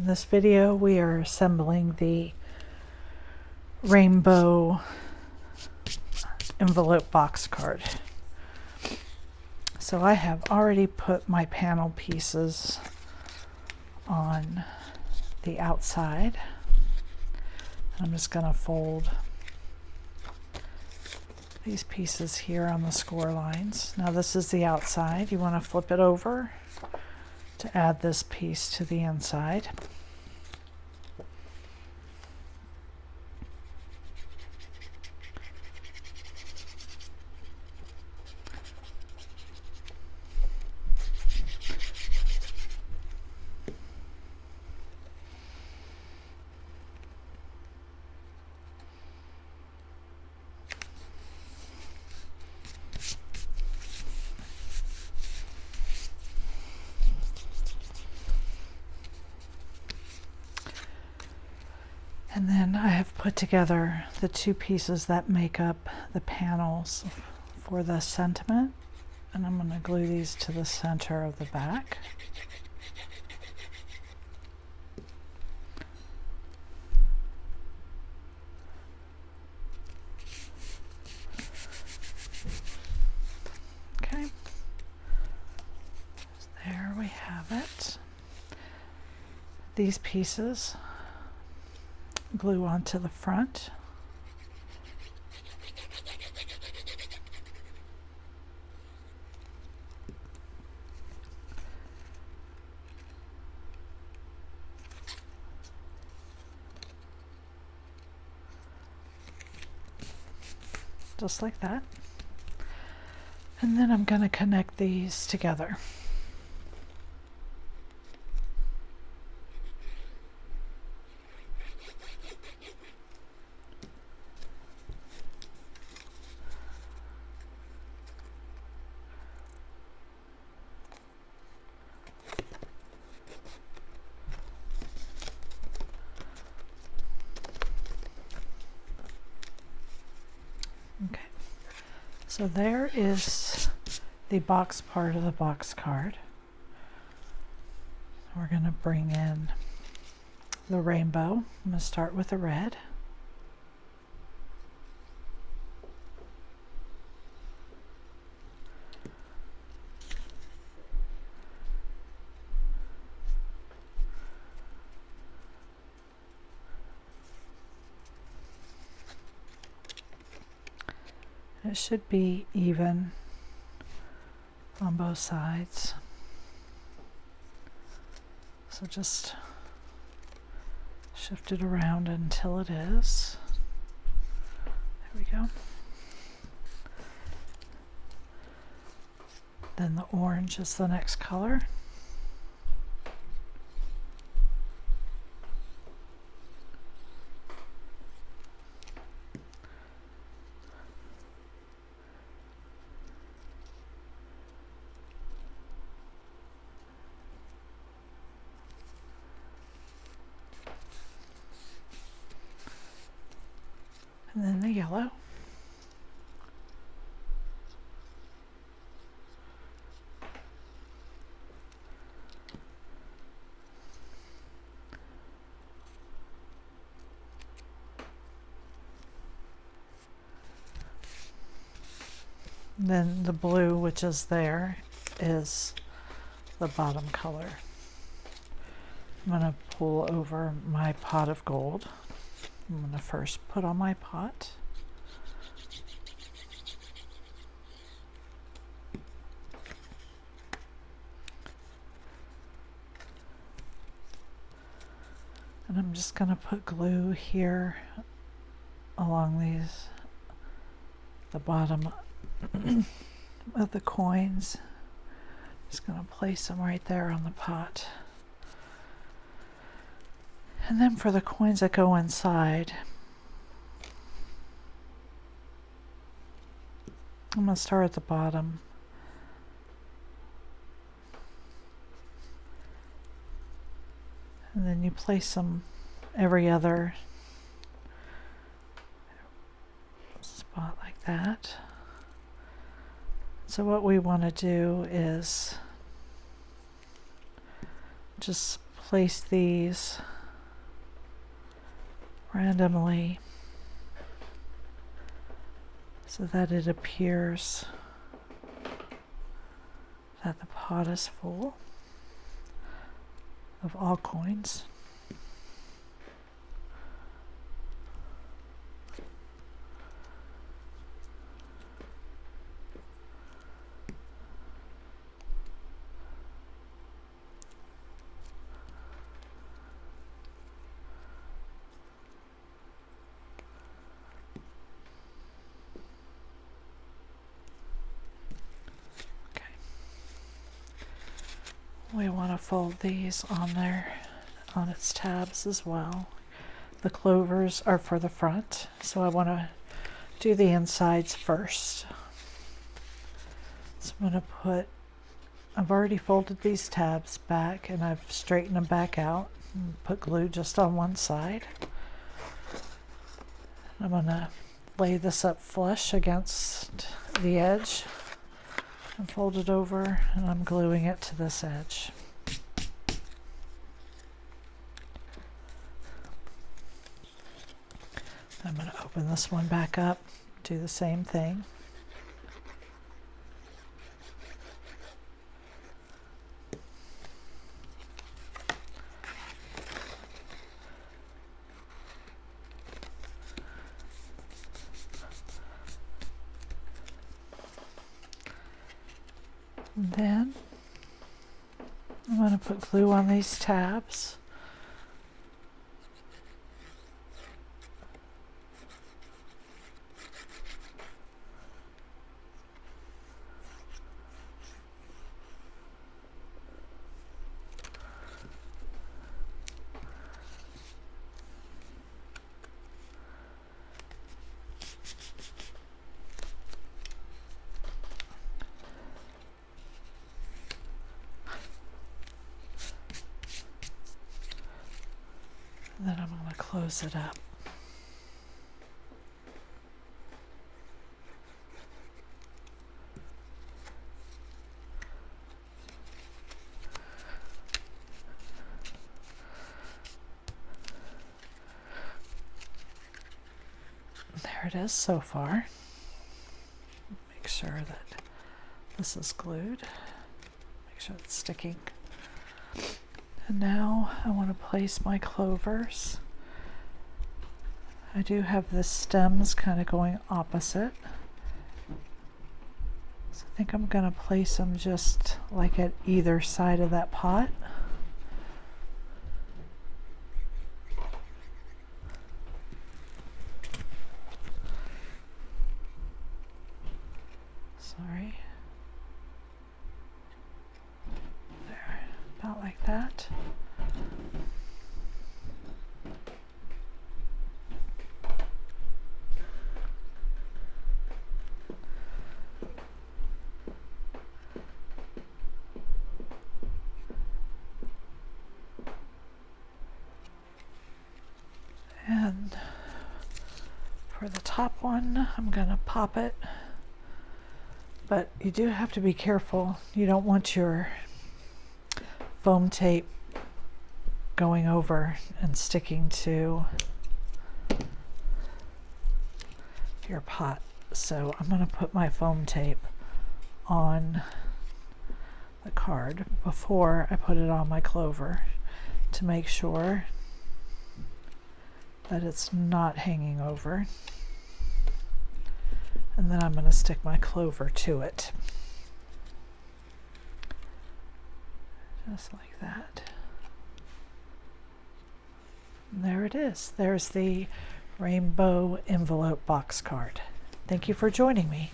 this video we are assembling the rainbow envelope box card. So I have already put my panel pieces on the outside. I'm just going to fold these pieces here on the score lines. Now this is the outside. You want to flip it over to add this piece to the inside. And then I have put together the two pieces that make up the panels for the sentiment, and I'm going to glue these to the center of the back. Okay, there we have it. These pieces glue onto the front. Just like that. And then I'm going to connect these together. Okay, so there is the box part of the box card. We're going to bring in the rainbow. I'm going to start with the red. It should be even on both sides. So just shift it around until it is. There we go. Then the orange is the next color. And then the yellow. And then the blue, which is there, is the bottom color. I'm going to pull over my pot of gold. I'm going to first put on my pot. And I'm just going to put glue here along the bottom of the coins. Just going to place them right there on the pot. And then for the coins that go inside, I'm going to start at the bottom. And then you place them every other spot like that. So what we want to do is just place these randomly so that it appears that the pot is full of all coins. We want to fold these on there, on its tabs as well. The clovers are for the front, so I want to do the insides first. So I'm going to I've already folded these tabs back and I've straightened them back out and put glue just on one side. I'm going to lay this up flush against the edge and fold it over, and I'm gluing it to this edge. I'm going to open this one back up, do the same thing. And then I'm going to put glue on these tabs. Then I'm going to close it up. There it is so far. Make sure that this is glued. Make sure it's sticking. And now I want to place my clovers. I do have the stems kind of going opposite. So I think I'm going to place them just like at either side of that pot. Sorry. There, about like that. And for the top one, I'm going to pop it, but you do have to be careful. You don't want your foam tape going over and sticking to your pot. So I'm going to put my foam tape on the card before I put it on my clover to make sure that it's not hanging over. And then I'm going to stick my clover to it. Just like that. And there it is. There's the rainbow envelope box card. Thank you for joining me.